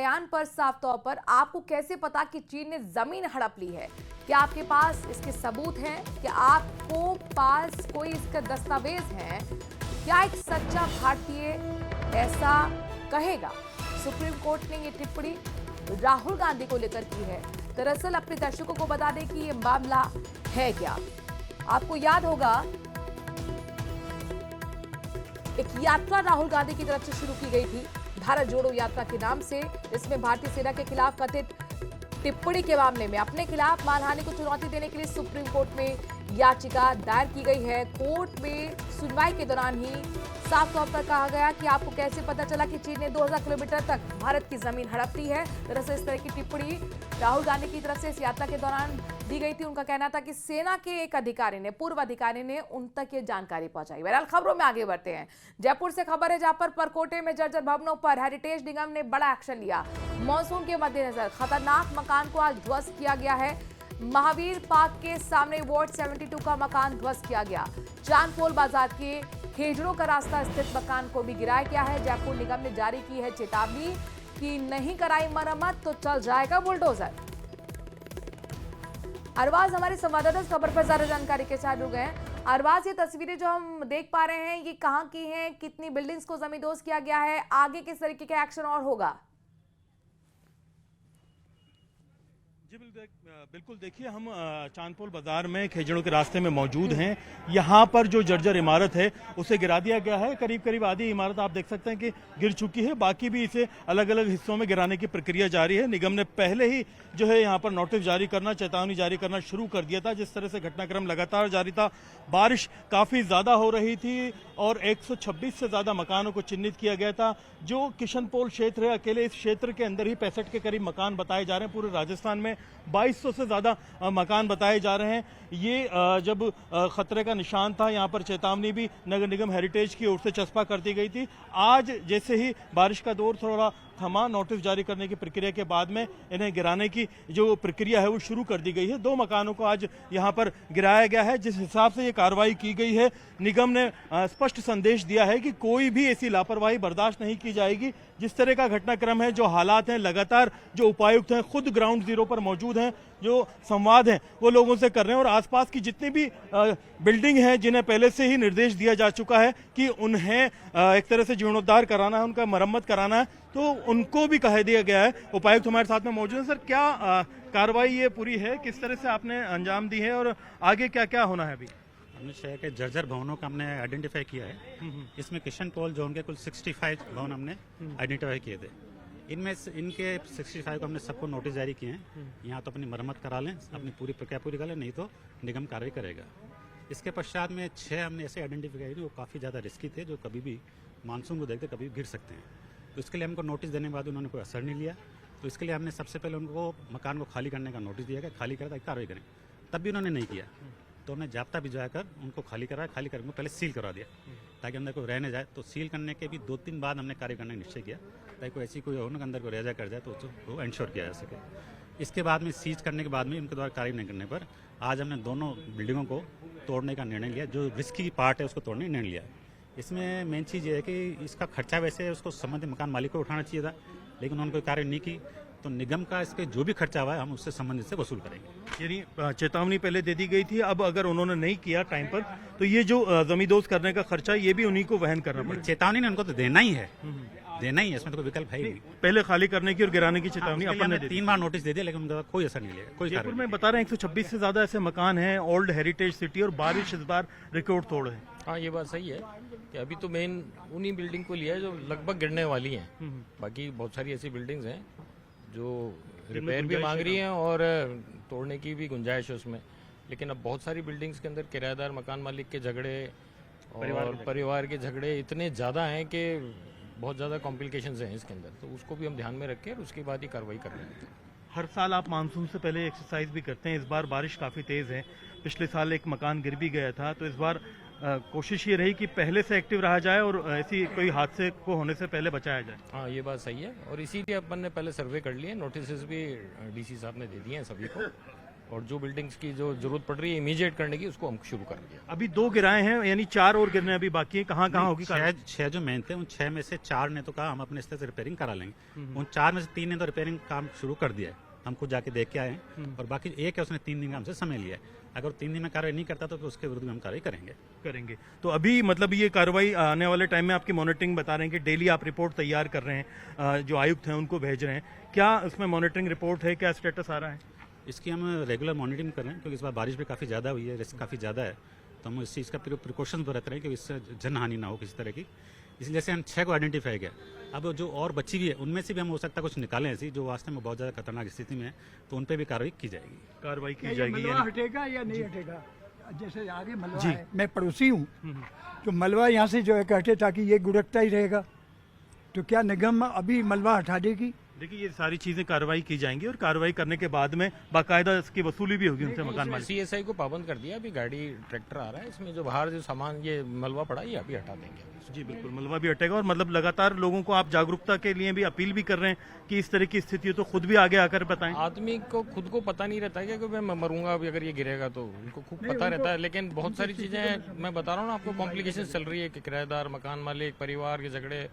बयान पर साफ तौर पर आपको कैसे पता कि चीन ने जमीन हड़प ली है? क्या आपके पास इसके सबूत हैं? क्या आपको पास कोई इसका दस्तावेज है? क्या एक सच्चा भारतीय ऐसा कहेगा? सुप्रीम कोर्ट ने ये टिप्पणी राहुल गांधी को लेकर की है। दरअसल अपने दर्शकों को बता दें कि ये मामला है क्या। आपको याद होगा एक यात्रा राहुल गांधी की तरफ से शुरू की गई थी, भारत जोड़ो यात्रा के नाम से। इसमें भारतीय सेना के खिलाफ कथित टिप्पणी के मामले में अपने खिलाफ मानहानि को चुनौती देने के लिए सुप्रीम कोर्ट में याचिका दायर की गई है। कोर्ट में सुनवाई के दौरान ही साफ तौर पर कहा गया कि आपको कैसे पता चला कि चीन ने 2000 किलोमीटर तक भारत की जमीन हड़प ली है। दरअसल इस तरह की टिप्पणी राहुल गांधी की तरफ से इस यात्रा के दौरान दी गई थी। उनका कहना था कि सेना के एक अधिकारी ने, पूर्व अधिकारी ने उन तक ये जानकारी पहुंचाई। बहरहाल खबरों में आगे बढ़ते हैं। जयपुर से खबर है जहां पर परकोटे में जर्जर भवनों पर हेरिटेज निगम ने बड़ा एक्शन लिया। मानसून के मद्देनजर खतरनाक मकान को आज ध्वस्त किया गया है। महावीर पार्क के सामने वार्ड 72 का मकान ध्वस्त किया गया। चांदपोल बाजार के खेजड़ों का रास्ता स्थित मकान को भी गिराया गया है। जयपुर निगम ने जारी की है चेतावनी कि नहीं कराई मरम्मत तो चल जाएगा बुलडोजर। अरबाज हमारे संवाददाता इस खबर पर ज्यादा जानकारी के साथ जुड़ गए हैं। अरबाज, ये तस्वीरें जो हम देख पा रहे हैं ये कहां की हैं? कितनी बिल्डिंग्स को जमींदोज किया गया है? आगे किस तरीके का एक्शन और होगा? जी बिल्कुल, देखिए हम चांदपोल बाजार में खेजड़ों के रास्ते में मौजूद हैं। यहाँ पर जो जर्जर इमारत है उसे गिरा दिया गया है। करीब करीब आधी इमारत आप देख सकते हैं कि गिर चुकी है, बाकी भी इसे अलग अलग हिस्सों में गिराने की प्रक्रिया जारी है। निगम ने पहले ही जो है यहाँ पर नोटिस जारी करना, चेतावनी जारी करना शुरू कर दिया था। जिस तरह से घटनाक्रम लगातार जारी था, बारिश काफ़ी ज़्यादा हो रही थी और 126 से ज़्यादा मकानों को चिन्हित किया गया था। जो किशनपोल क्षेत्र है, अकेले इस क्षेत्र के अंदर ही 65 के करीब मकान बताए जा रहे हैं। पूरे राजस्थान में 2200 से ज़्यादा मकान बताए जा रहे हैं। ये जब खतरे का निशान था, यहाँ पर चेतावनी भी नगर निगम हेरिटेज की ओर से चस्पा कर दी गई थी। आज जैसे ही बारिश का दौर थोड़ा थमा, नोटिस जारी करने की प्रक्रिया के बाद में इन्हें गिराने की जो प्रक्रिया है वो शुरू कर दी गई है। 2 मकानों को आज यहाँ पर गिराया गया है। जिस हिसाब से ये कार्रवाई की गई है, निगम ने स्पष्ट संदेश दिया है कि कोई भी ऐसी लापरवाही बर्दाश्त नहीं की जाएगी। जिस तरह का घटनाक्रम है, जो हालात हैं, लगातार जो उपायुक्त हैं खुद ग्राउंड जीरो पर मौजूद हैं, जो संवाद हैं वो लोगों से कर रहे हैं और आसपास की जितनी भी बिल्डिंग हैं जिन्हें पहले से ही निर्देश दिया जा चुका है कि उन्हें एक तरह से जीर्णोद्धार कराना है, उनका मरम्मत कराना है, तो उनको भी कह दिया गया है। उपायुक्त हमारे साथ में मौजूद है। सर, क्या कार्रवाई ये पूरी है, किस तरह से आपने अंजाम दी है और आगे क्या क्या होना है? अभी हमने शहर के जर्जर भवनों का हमने आइडेंटिफाई किया है। इसमें किशनपोल जोन के कुल 65 भवन हमने आइडेंटिफाई किए थे। इनमें इनके 65 को हमने सबको नोटिस जारी किए हैं। यहाँ तो अपनी मरम्मत करा लें, अपनी पूरी प्रक्रिया पूरी कर लें, नहीं तो निगम कार्रवाई करेगा। इसके पश्चात में 6 हमने ऐसे आइडेंटिफाई किए वो काफ़ी ज़्यादा रिस्की थे, जो कभी भी मानसून को देखते कभी गिर सकते हैं। तो इसके लिए हमको नोटिस देने के बाद उन्होंने कोई असर नहीं लिया। तो इसके लिए हमने सबसे पहले उनको मकान को खाली करने का नोटिस दिया गया, खाली करा कार्रवाई करें। तब भी उन्होंने नहीं किया, तो हमने जाब्ता भिजवा कर उनको खाली कराया। खाली करके पहले सील करवा दिया ताकि अंदर कोई रह न जाए। तो सील करने के भी 2-3 बाद हमने कार्य करने का निश्चय किया ताकि कोई ऐसी कोई हो ना अंदर को रह जा कर जाए तो उसको इंश्योर किया जा सके। इसके बाद में सीज करने के बाद में उनके द्वारा कार्य नहीं करने पर आज हमने दोनों बिल्डिंगों को तोड़ने का निर्णय लिया। जो रिस्की पार्ट है उसको तोड़ने का निर्णय लिया। इसमें मेन चीज़ ये है कि इसका खर्चा वैसे उसको संबंधित मकान मालिक को उठाना चाहिए था, लेकिन उन्होंने कोई कार्य नहीं की। तो निगम का इसके जो भी खर्चा हुआ है हम उससे संबंधित से वसूल करेंगे। यानी चेतावनी पहले दे दी गई थी, अब अगर उन्होंने नहीं किया टाइम पर तो ये जो जमींदोज करने का खर्चा ये भी उन्हीं को वहन करना पड़ेगा। चेतावनी ने उनको तो देना ही है, देना ही है, इसमें तो कोई विकल्प है ही नहीं। पहले खाली करने की और गिराने की चेतावनी अपन ने 3 बार नोटिस दे दिया, लेकिन उनका कोई असर नहीं लिया। कोई जयपुर में बता रहे हैं 126 से ज्यादा ऐसे मकान हैं, ओल्ड हेरिटेज सिटी, और बारिश इस बार रिकॉर्ड तोड़ है। हाँ, ये बात सही है कि अभी तो मेन उन्हीं बिल्डिंग को लिया है जो लगभग गिरने वाली हैं। बाकी बहुत सारी ऐसी बिल्डिंग्स हैं जो रिपेयर भी मांग रही हैं और तोड़ने की भी गुंजाइश है उसमें। लेकिन अब बहुत सारी बिल्डिंग्स के अंदर किराएदार मकान मालिक के झगड़े और परिवार के झगड़े इतने ज़्यादा हैं कि बहुत ज़्यादा कॉम्प्लिकेशंस हैं इसके अंदर। तो उसको भी हम ध्यान में रखें और उसके बाद ही कार्रवाई कर रहे हैं। हर साल आप मानसून से पहले एक्सरसाइज भी करते हैं, इस बार बारिश काफ़ी तेज़ है। पिछले साल एक मकान गिर भी गया था, तो इस बार कोशिश ये रही कि पहले से एक्टिव रहा जाए और ऐसी कोई हादसे को होने से पहले बचाया जाए। हाँ, ये बात सही है और इसीलिए अपन ने पहले सर्वे कर लिए, नोटिस भी डीसी साहब ने दे दिए हैं सभी को और जो बिल्डिंग्स की जो जरूरत पड़ रही है इमीडिएट करने की, उसको हम शुरू कर दिया। अभी 2 गिराए हैं, यानी 4 और गिरने अभी बाकी है। कहाँ कहाँ होगी? छह जो मेन थे, उन 6 में से 4 ने तो कहा हम अपने स्तर से रिपेयरिंग करा लेंगे। उन 4 में से 3 ने तो रिपेयरिंग काम शुरू कर दिया है, हम खुद जाके देख के आए हैं। और बाकी एक है, उसने 3 दिन का हमसे समय लिया है। अगर 3 दिन में कार्रवाई नहीं करता तो उसके विरुद्ध में हम कार्रवाई करेंगे। तो अभी मतलब ये कार्रवाई आने वाले टाइम में आपकी मॉनिटरिंग बता रहे हैं कि डेली आप रिपोर्ट तैयार कर रहे हैं, जो आयुक्त हैं उनको भेज रहे हैं। क्या उसमें मॉनिटरिंग रिपोर्ट है, क्या स्टेटस आ रहा है? इसकी हम रेगुलर मॉनिटरिंग कर रहे हैं, क्योंकि इस बार बारिश भी काफ़ी ज़्यादा हुई है, रिस्क काफ़ी ज़्यादा है। तो हम इस चीज़ का प्रिकॉशन बरत रहे हैं कि इससे जन हानि ना हो किसी तरह की। इसलिए से हम 6 को आइडेंटिफाई किया। अब जो और बची हुई है उनमें से भी हम हो सकता है कुछ निकालें ऐसी जो वास्तव में बहुत ज़्यादा खतरनाक स्थिति में है, तो उन पर भी कार्रवाई की जाएगी। मलबा हटेगा या नहीं हटेगा? जैसे आगे मलबा है, मैं पड़ोसी हूँ, तो मलबा यहाँ से जो है कि हटे, ताकि ये गुड़कता ही रहेगा। तो क्या निगम अभी मलबा हटा देगी? देखिए, ये सारी चीजें कार्रवाई की जाएंगी और कार्रवाई करने के बाद में बाकायदा इसकी वसूली भी होगी उनसे मकान मालिक। सीएसआई को पाबंद कर दिया। अभी गाड़ी ट्रैक्टर आ रहा है, इसमें जो बाहर जो सामान ये मलबा पड़ा है ये अभी हटा देंगे। जी बिल्कुल, मलबा भी हटेगा। और मतलब लगातार लोगों को आप जागरूकता के लिए भी अपील भी कर रहे हैं कि इस तरह की स्थिति हो तो खुद भी आगे आकर बताएं। आदमी को खुद को पता नहीं रहता है कि मैं मरूंगा अभी अगर ये गिरेगा, तो उनको खूब पता रहता है। लेकिन बहुत सारी चीजें मैं बता रहा हूँ ना आपको, कॉम्प्लिकेशन चल रही है कि किराएदार, मकान मालिक, परिवार के झगड़े,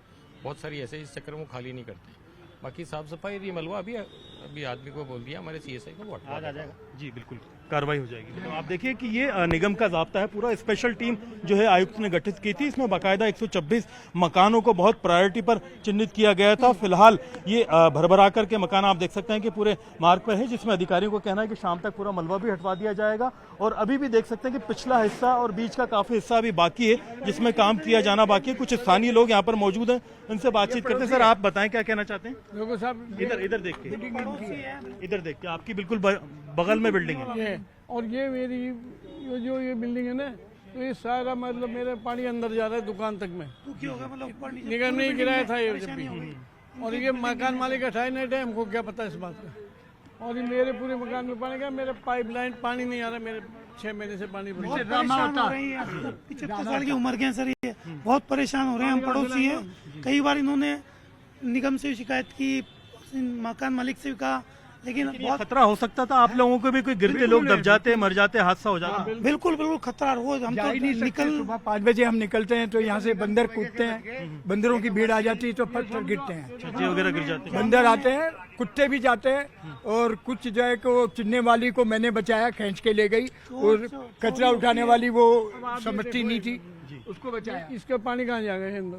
बहुत सारी ऐसे इस चक्कर में खाली नहीं करते। बाकी साफ सफाई, ये मलबा अभी आदमी को बोल दिया हमारे सीएसआई को, वो हटा जाएगा। जी बिल्कुल, कार्रवाई हो जाएगी। तो आप देखिए कि ये निगम का ज़ाब्ता है। पूरा स्पेशल टीम जो है आयुक्त ने गठित की थी, इसमें बाकायदा 126 मकानों को बहुत प्रायोरिटी पर चिन्हित किया गया था। फिलहाल ये भरभरा करके मकान आप देख सकते हैं कि पूरे मार्ग पर है, जिसमें अधिकारियों को कहना है कि शाम तक पूरा मलबा भी हटवा दिया जाएगा। और अभी भी देख सकते हैं कि पिछला हिस्सा और बीच का काफी हिस्सा अभी बाकी है, जिसमें काम किया जाना बाकी है। कुछ स्थानीय लोग यहाँ पर मौजूद हैं, उनसे बातचीत करते हैं। सर, आप बताएं क्या कहना चाहते हैं? लोगों साहब, इधर देख के, इधर देख के, आपकी बिल्कुल बगल में बिल्डिंग है। और ये मेरी ये बिल्डिंग है ना, तो ये सारा मतलब मेरा पानी अंदर जा रहा है दुकान तक में। तो क्या होगा, मतलब निगम नहीं गिराया था ये जब भी, और ये मकान मालिक हटाए नहीं थे, हमको क्या पता इस बात का। और ये मेरे पूरे मकान में पानी का, मेरे पाइपलाइन पानी नहीं आ रहा, मेरे 6 महीने से पानी परेशान हो रही है। 75 साल की उम्र के हैं सर, ये बहुत परेशान हो रहे हैं। हम पड़ोसी हैं, कई बार इन्होंने निगम से शिकायत की, मकान मालिक से भी कहा, लेकिन बहुत खतरा हो सकता था आप लोगों को भी, कोई गिरते लोग दब जाते, मर जाते, हादसा हो जाता। बिल्कुल खतरा हो। हम तो निकल सुबह 5 बजे हम निकलते हैं तो यहाँ से बंदर कूदते हैं, बंदरों की भीड़ आ जाती है तो पत्थर गिरते हैं, छज्जे वगैरह गिर जाते हैं। बंदर आते हैं, कुत्ते भी जाते हैं। और कुछ जो है कि वो चिन्हने वाली को मैंने बचाया, खींच के ले गई, और कचरा उठाने वाली वो समझती नहीं थी, उसको बचाया। इसका पानी कहाँ जाएगा अंदर?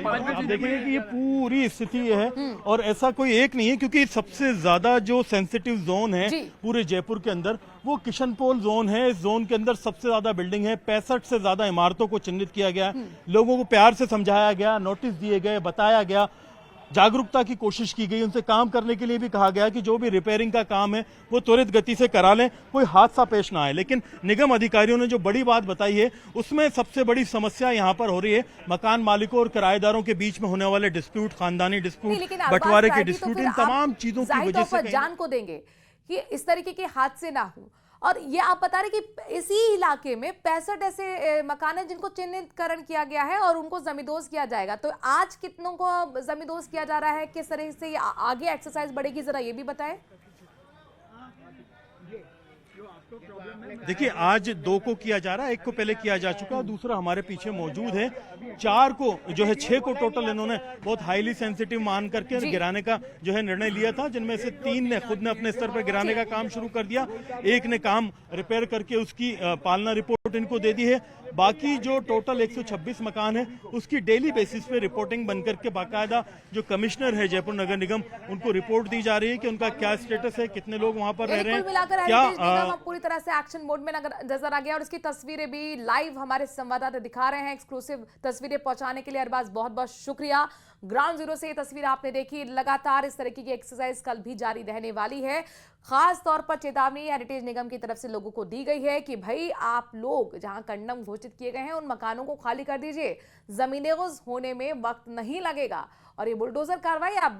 आप देखेंगे कि ये पूरी स्थिति है, और ऐसा कोई एक नहीं है, क्योंकि सबसे ज्यादा जो सेंसिटिव जोन है पूरे जयपुर के अंदर वो किशनपोल जोन है। इस जोन के अंदर सबसे ज्यादा बिल्डिंग है, 65 से ज्यादा इमारतों को चिन्हित किया गया, लोगों को प्यार से समझाया गया, नोटिस दिए गए, बताया गया, जागरूकता की कोशिश की गई, उनसे काम करने के लिए भी कहा गया कि जो भी रिपेयरिंग का काम है वो त्वरित गति से करा लें, कोई हादसा पेश ना आए। लेकिन निगम अधिकारियों ने जो बड़ी बात बताई है, उसमें सबसे बड़ी समस्या यहाँ पर हो रही है मकान मालिकों और किराएदारों के बीच में होने वाले डिस्प्यूट, खानदानी डिस्प्यूट, बंटवारे के डिस्प्यूट, इन तमाम चीजों की वजह से जान को देंगे कि इस तरीके के हादसे ना हो। और ये आप बता रहे कि इसी इलाके में 65 ऐसे मकान हैं जिनको चिन्हितकरण किया गया है और उनको जमींदोज किया जाएगा। तो आज कितनों को जमींदोज किया जा रहा है, किस तरह से आगे एक्सरसाइज बढ़ेगी, जरा ये भी बताएं। देखिए, आज 2 को किया जा रहा है, 1 को पहले किया जा चुका है, दूसरा हमारे पीछे मौजूद है। 4 को जो है 6 को टोटल इन्होंने बहुत हाईली सेंसिटिव मान करके गिराने का जो है निर्णय लिया था, जिनमें से 3 ने खुद ने अपने स्तर पर गिराने का काम शुरू कर दिया, 1 ने काम रिपेयर करके उसकी पालना रिपोर्ट इनको दे दी है। बाकी जो टोटल 126 मकान है उसकी डेली बेसिस पे रिपोर्टिंग बनकर के बाकायदा जो कमिश्नर है जयपुर नगर निगम, उनको रिपोर्ट दी जा रही है कि उनका क्या स्टेटस है, कितने लोग वहां पर रह रहे हैं, क्या पूरी तरह से एक्शन मोड में नजर आ गया। और इसकी तस्वीरें भी लाइव हमारे संवाददाता दिखा रहे हैं, एक्सक्लूसिव तस्वीरें पहुंचाने के लिए अरबाज बहुत बहुत शुक्रिया। ग्राउंड जीरो से ये तस्वीर आपने देखी। लगातार इस तरह की एक्सरसाइज कल भी जारी रहने वाली है। खास तौर पर चेतावनी हेरिटेज निगम की तरफ से लोगों को दी गई है कि भाई आप लोग जहां कंडम घोषित किए गए हैं उन मकानों को खाली कर दीजिए, जमीनें होने में वक्त नहीं लगेगा। और ये बुलडोजर कार्रवाई आप